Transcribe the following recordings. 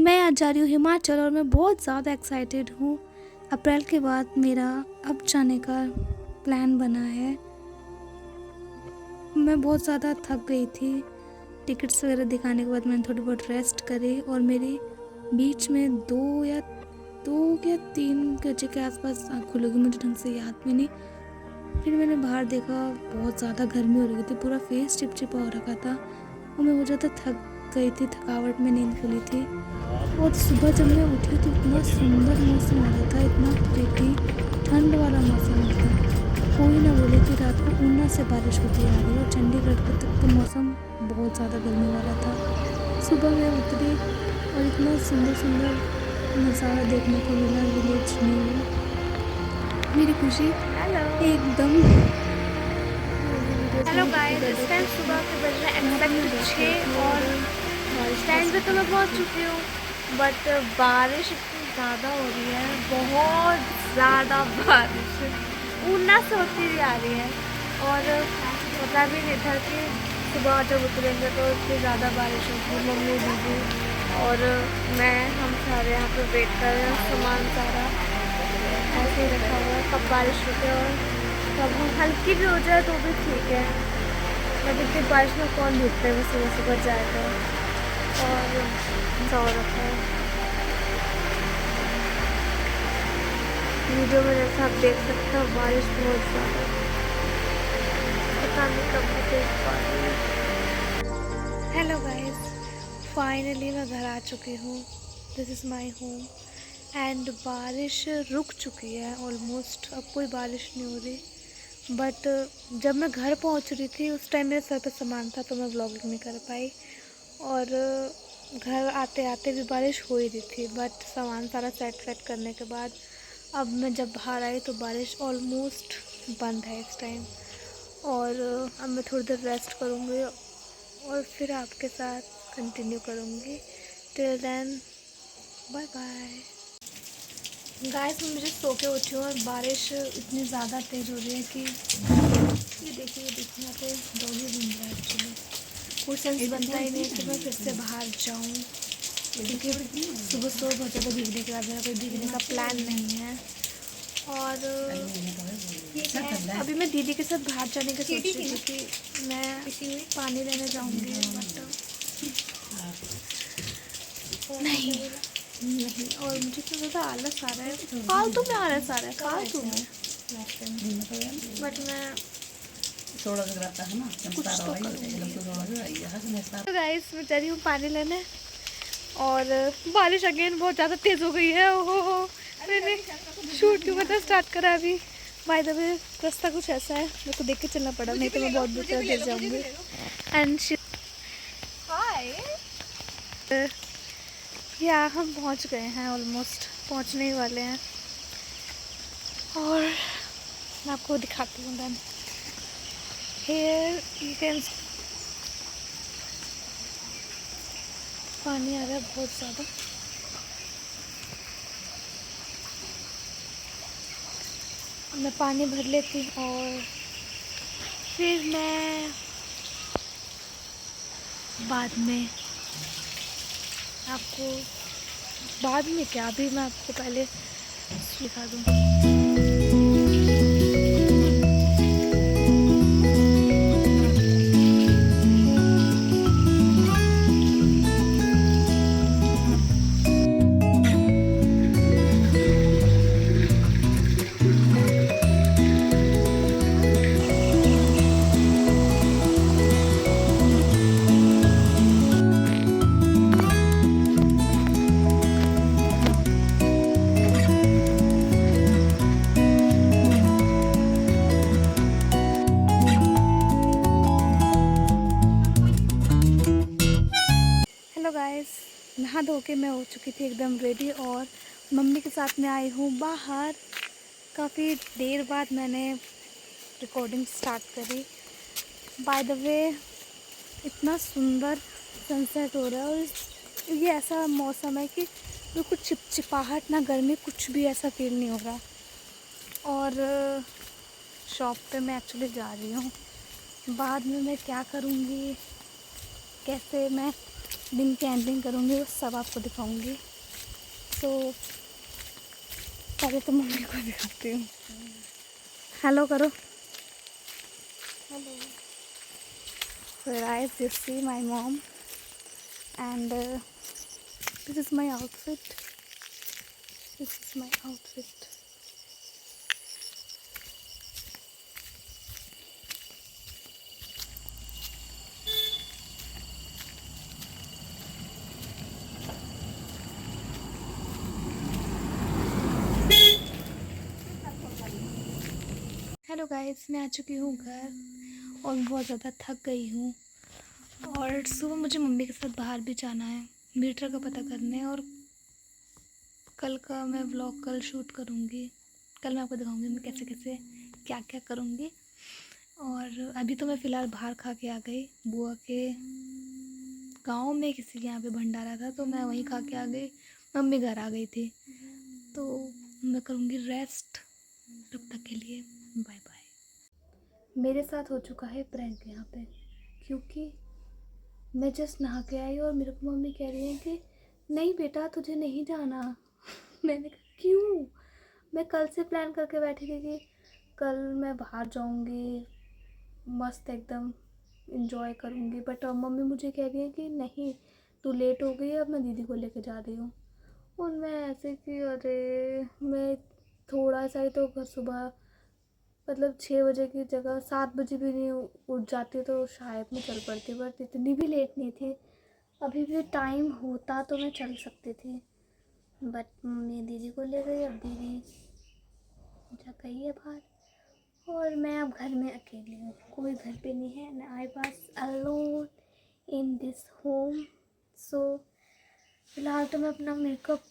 मैं आज जा रही हूँ हिमाचल और मैं बहुत ज़्यादा एक्साइटेड हूँ। अप्रैल के बाद मेरा अब जाने का प्लान बना है। मैं बहुत ज़्यादा थक गई थी। टिकट्स वगैरह दिखाने के बाद मैंने थोड़ी बहुत रेस्ट करी और मेरी बीच में 2 या 3 बजे के आसपास आँख खुलेगी, मुझे ढंग से याद भी नहीं। फिर मैंने बाहर देखा, बहुत ज़्यादा गर्मी हो रही थी, पूरा फेस चिपचिपा हो रखा था और मैं बहुत ज़्यादा थक गई थी, थकावट में नींद खुली थी। और सुबह जब मैं उठी तो इतना सुंदर मौसम हो रहा था, इतना प्रीटी ठंड वाला मौसम एकदम। कोई ना बोले कि रात को ऊना से बारिश होती आ रही है और चंडीगढ़ के तक तो मौसम बहुत ज़्यादा गर्मी वाला था। सुबह मैं उतरी और इतना सुंदर सुंदर नज़ारा देखने को मिला विलेज में। मेरी खुशी एकदम। हेलो गाइस, इस टाइम सुबह के बज रहे एग्जैक्ट 6 और स्टैंड पे तो मैं पहुंच चुकी हूँ, बट बारिश इतनी ज़्यादा हो रही है, बहुत ज़्यादा बारिश ऊना से होती हुई आ रही है। और पता भी नहीं था कि सुबह जब उतरेंगे तो इतनी ज़्यादा बारिश होगी। मम्मी दीदी और मैं, हम सारे यहाँ पे वेट कर रहे हैं। सामान सारा ऐसे ही रखा हुआ है, कब बारिश रुके और कब हल्की भी हो जाए तो भी ठीक है। बट इतनी बारिश में कौन भीगते हैं, सुबह सुबह जाए तो। और सो रखा है वीडियो में, जैसा आप देख सकते हो बारिश बहुत ज़्यादा, पता नहीं कब भी देख पा रही है। हेलो गाइस, फाइनली मैं घर आ चुकी हूँ। This is my home and बारिश रुक चुकी है ऑलमोस्ट, अब कोई बारिश नहीं हो रही। बट जब मैं घर पहुंच रही थी उस टाइम मेरे सर पे सामान था तो मैं व्लॉगिंग नहीं कर पाई। और घर आते आते भी बारिश हो ही रही थी, बट सामान सारा सेट वेट करने के बाद अब मैं जब बाहर आई तो बारिश ऑलमोस्ट बंद है इस टाइम। और अब मैं थोड़ी देर रेस्ट करूँगी और फिर आपके साथ कंटिन्यू करूँगी। Till then bye bye. Guys, मैं मुझे सो के उठी हूँ और बारिश इतनी ज़्यादा तेज़ हो रही है कि ये देखिए यहाँ पे डॉगी घूम रहा है। एक्चुअली कोई सेंस बनता ही नहीं है कि मैं फिर से बाहर जाऊँ, क्योंकि सुबह सुबह बहुत ज़्यादा भीगने के बाद मेरा कोई भीगने का प्लान नहीं है। और अभी मैं दीदी के साथ बाहर जाने का सोच रही थी कि मैं पानी लेने जाऊँगी, बट नहीं नहीं। और मुझे तो ज़्यादा आलस आ रहा है, फालतू में आलस आ रहा है, फालतू में। बट मैं कुछ तो करूँगी। तो गाइस, मैं जा रही हूँ पानी लेने और बारिश अगेन बहुत ज़्यादा तेज़ हो गई है। ओहो, मैंने शूट क्यों करना स्टार्ट करा अभी। बाय द वे, रास्ता कुछ ऐसा है, मेरे को देख के चलना पड़ा, नहीं तो मैं बहुत बुरी तरह गिर जाऊँगी। एंड या हम पहुंच गए हैं, ऑलमोस्ट पहुंचने ही वाले हैं। और मैं आपको दिखाती हूँ देन। हियर यू कैन, पानी आ रहा है बहुत ज़्यादा। मैं पानी भर लेती हूँ और फिर मैं बाद में आपको, बाद में क्या, अभी मैं आपको पहले दिखा दूँ। हेलो गाइस, नहा धो के मैं हो चुकी थी एकदम रेडी और मम्मी के साथ में आई हूँ बाहर। काफ़ी देर बाद मैंने रिकॉर्डिंग स्टार्ट करी। बाय द वे, इतना सुंदर सनसेट हो रहा है और ये ऐसा मौसम है कि बिल्कुल चिपचिपाहट, ना गर्मी, कुछ भी ऐसा फील नहीं हो रहा। और शॉप पे मैं एक्चुअली जा रही हूँ, बाद में मैं क्या करूँगी, कैसे मैं दिन कैंपिंग करूँगी वो सब आपको दिखाऊँगी। तो पहले तो मम्मी को दिखाती हूँ। हेलो करो। Hello. So guys, you see my mom and this is my outfit. This is my outfit. Hello guys, मैं आ चुकी हूँ घर और बहुत ज़्यादा थक गई हूँ। और सुबह मुझे मम्मी के साथ बाहर भी जाना है मीटर का पता करने, और कल का मैं व्लॉग कल शूट करूँगी। कल मैं आपको दिखाऊँगी मैं कैसे कैसे क्या क्या करूँगी। और अभी तो मैं फ़िलहाल बाहर खा के आ गई। बुआ के गांव में किसी के यहाँ पे भंडारा था तो मैं वहीं खा के आ गई। मम्मी घर आ गई थी तो मैं करूँगी रेस्ट तब तक के लिए। Bye bye. मेरे साथ हो चुका है प्रैंक यहाँ पे, क्योंकि मैं जस्ट नहा के आई और मेरे को मम्मी कह रही है कि नहीं बेटा तुझे नहीं जाना। मैंने कहा क्यों? मैं कल से प्लान करके बैठी थी कि कल मैं बाहर जाऊँगी, मस्त एकदम इंजॉय करूँगी, बट मम्मी मुझे कह रही है कि नहीं तू लेट हो गई, अब मैं दीदी को लेके जा रही हूँ। और मैं ऐसे कि अरे मैं थोड़ा सा ही तो सुबह मतलब 6 बजे की जगह 7 बजे भी नहीं उठ जाती तो शायद मैं चल पड़ती, बट इतनी भी लेट नहीं थी। अभी भी टाइम होता तो मैं चल सकती थी, बट मम्मी दीदी को ले गई। अब दीदी जा गई है बाहर और मैं अब घर में अकेली हूँ, कोई घर पे नहीं है ना। I was alone in this home. So फिलहाल तो मैं अपना makeup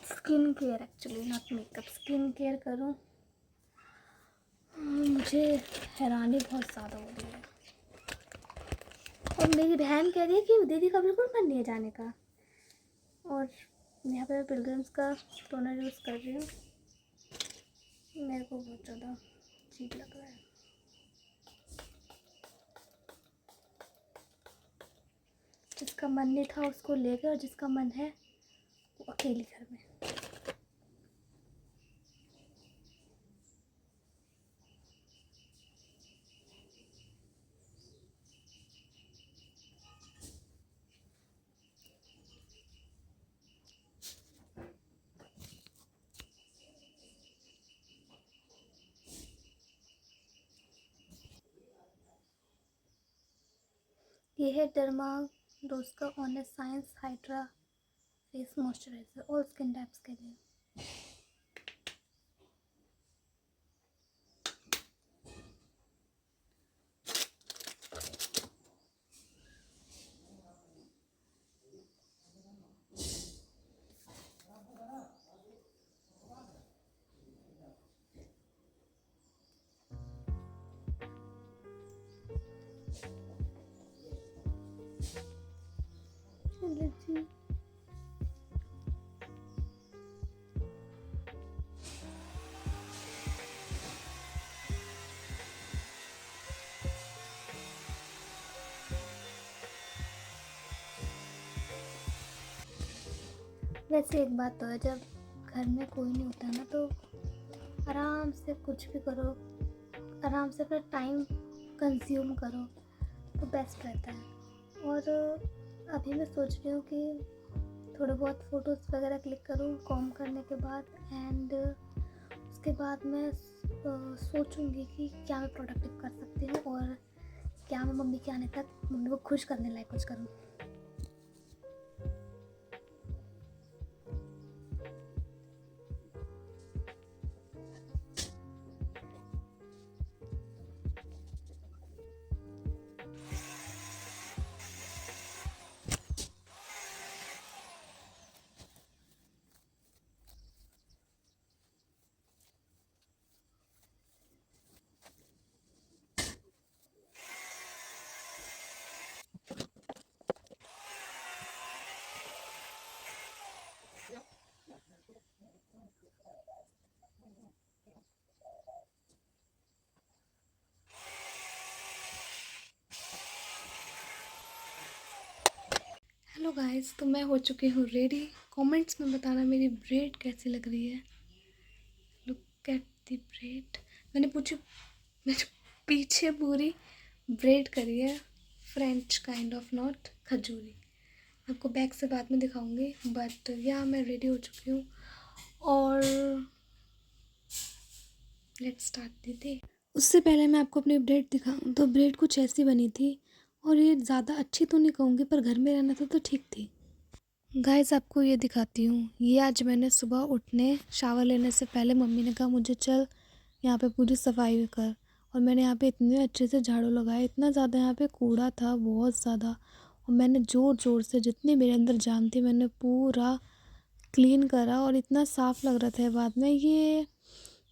skin care, actually not makeup, skin care करूँ। मुझे हैरानी बहुत ज़्यादा हो रही है और मेरी बहन कह रही है कि दीदी का बिल्कुल मन नहीं है जाने का। और यहाँ पे मैं पिलग्रिम्स का टोनर यूज़ कर रही हूँ, मेरे को बहुत ज़्यादा अजीब लग रहा है। जिसका मन नहीं था उसको ले गए और जिसका मन है वो अकेली घर में। ये है डर्मा डोज का honest science hydra face moisturiser, all skin types के लिए। चलो जी, वैसे एक बात तो है, जब घर में कोई नहीं होता ना तो आराम से कुछ भी करो, आराम से अपना टाइम कंज्यूम करो तो बेस्ट रहता है। और अभी मैं सोच रही हूँ कि थोड़े बहुत फ़ोटोज़ वगैरह क्लिक करूँ कॉम करने के बाद, एंड उसके बाद मैं सोचूंगी कि क्या मैं प्रोडक्टिव कर सकती हूँ और क्या मैं मम्मी के आने तक मम्मी को खुश करने लायक कुछ करूँ। हेलो गाइस, तो मैं हो चुकी हूँ रेडी। कमेंट्स में बताना मेरी ब्रेड कैसी लग रही है। Look at the bread. मैंने पीछे पूरी ब्रेड करी है, फ्रेंच काइंड ऑफ, नॉट खजूरी। आपको बैक से बाद में दिखाऊंगी, बट या मैं रेडी हो चुकी हूँ और लेट्स स्टार्ट द डे। उससे पहले मैं आपको अपनी ब्रेड दिखाऊं तो ब्रेड कुछ ऐसी बनी थी, और ये ज़्यादा अच्छी तो नहीं कहूँगी, पर घर में रहना था तो ठीक थी। गाइस, आपको ये दिखाती हूँ। ये आज मैंने सुबह उठने शावर लेने से पहले मम्मी ने कहा मुझे चल यहाँ पे पूरी सफाई कर, और मैंने यहाँ पे इतने अच्छे से झाड़ू लगाया। इतना ज़्यादा यहाँ पे कूड़ा था, बहुत ज़्यादा, और मैंने ज़ोर ज़ोर से जितनी मेरे अंदर जान थी मैंने पूरा क्लीन करा, और इतना साफ़ लग रहा था। बाद में ये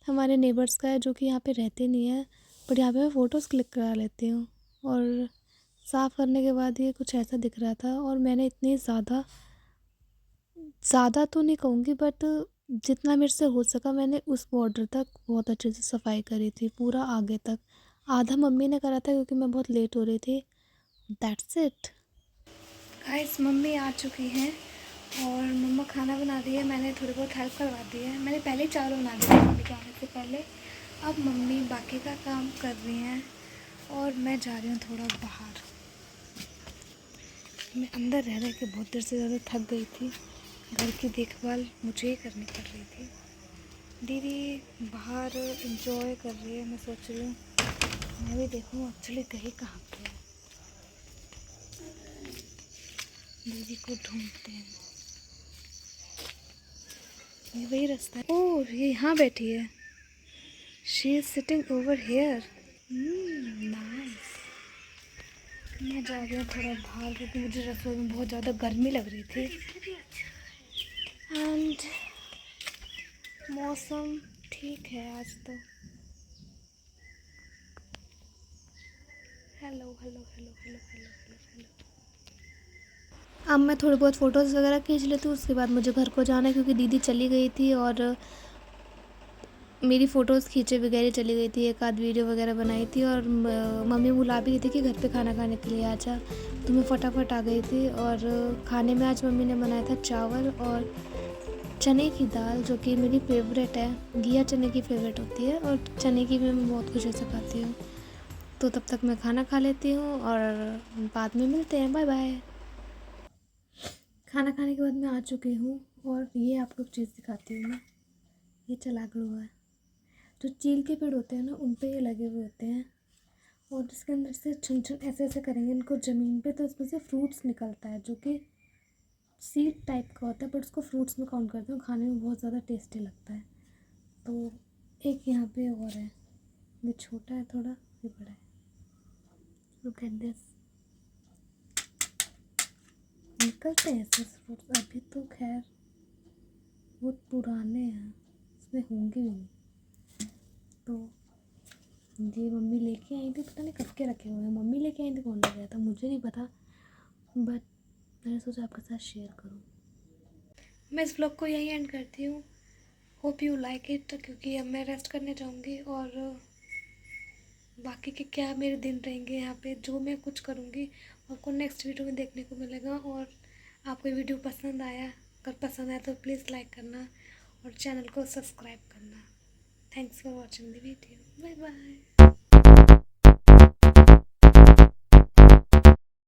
हमारे नेबर्स का है जो कि यहाँ पे रहते नहीं है, बट यहाँ पे मैं फ़ोटोज़ क्लिक करा लेती हूँ। और साफ़ करने के बाद ये कुछ ऐसा दिख रहा था, और मैंने इतनी ज़्यादा तो नहीं कहूँगी, बट जितना मेरे से हो सका मैंने उस बॉर्डर तक बहुत अच्छे से सफाई करी थी, पूरा आगे तक। आधा मम्मी ने करा था क्योंकि मैं बहुत लेट हो रही थी। That's it guys. मम्मी आ चुकी हैं और मम्मा खाना बना रही है। मैंने थोड़ी बहुत हेल्प करवा दी है। मैंने पहले ही चावल बना दिए थे मम्मी के आने से पहले। अब मम्मी बाकी का काम कर रही हैं और मैं जा रही हूँ थोड़ा बाहर। मैं अंदर रह रह के बहुत देर से ज़्यादा थक गई थी। घर की देखभाल मुझे ही करनी पड़ रही थी। दीदी बाहर एंजॉय कर रही है। मैं सोच रही हूँ मैं भी देखूँ एक्चुअली गई कहाँ पे है। दीदी को ढूंढते हैं। ये वही रास्ता है। ओह, ये यहाँ बैठी है। She is sitting over here. Nice. मैं जा रही हूँ थोड़ा बाहर क्योंकि मुझे रसोई में बहुत ज़्यादा गर्मी लग रही थी। एंड मौसम ठीक है आज तो। Hello hello hello hello hello hello hello. अब मैं थोड़ी बहुत फ़ोटोज़ वगैरह खींच लेती हूँ। उसके बाद मुझे घर को जाना है क्योंकि दीदी चली गई थी और मेरी फ़ोटोज़ खींचे वगैरह चली गई थी। एक आध वीडियो वगैरह बनाई थी, और मम्मी बुला भी गई थी कि घर पे खाना खाने के लिए आजा, तो मैं फटाफट आ गई थी। और खाने में आज मम्मी ने बनाया था चावल और चने की दाल, जो कि मेरी फेवरेट है। घिया चने की फेवरेट होती है, और चने की भी मैं बहुत खुशी से खाती हूँ। तो तब तक मैं खाना खा लेती हूँ और बाद में मिलते हैं। Bye bye. खाना खाने के बाद मैं आ चुकी हूँ और ये आपको एक चीज़ दिखाती हूँ मैं। ये चलाक हुआ है। जो चील के पेड़ होते हैं ना, उन पे ये लगे हुए होते हैं, और इसके अंदर से छुन छुन ऐसे ऐसे करेंगे इनको ज़मीन पे, तो इसमें से फ्रूट्स निकलता है जो कि सीड टाइप का होता है, बट उसको फ्रूट्स में काउंट करते हैं। खाने में बहुत ज़्यादा टेस्टी लगता है। तो एक यहाँ पे और है। ये छोटा है थोड़ा, ये बड़ा है। Look at this. निकलते हैं ऐसे फ्रूट्स। अभी तो खैर बहुत पुराने हैं, इसमें होंगे भी नहीं। तो ये मम्मी लेके आई थी, पता नहीं कब के रखे हुए हैं। मम्मी लेके आई थी, कौन ले गया था मुझे नहीं पता, बट मैंने सोचा आपके साथ शेयर करूँ। मैं इस व्लॉग को यहीं एंड करती हूँ। होप यू लाइक इट, क्योंकि अब मैं रेस्ट करने जाऊँगी और बाकी के क्या मेरे दिन रहेंगे यहाँ पे, जो मैं कुछ करूँगी आपको नेक्स्ट वीडियो में देखने को मिलेगा। और आपको वीडियो पसंद आया, अगर पसंद आया तो प्लीज़ लाइक करना और चैनल को सब्सक्राइब करना। Thanks for watching the video. Bye bye.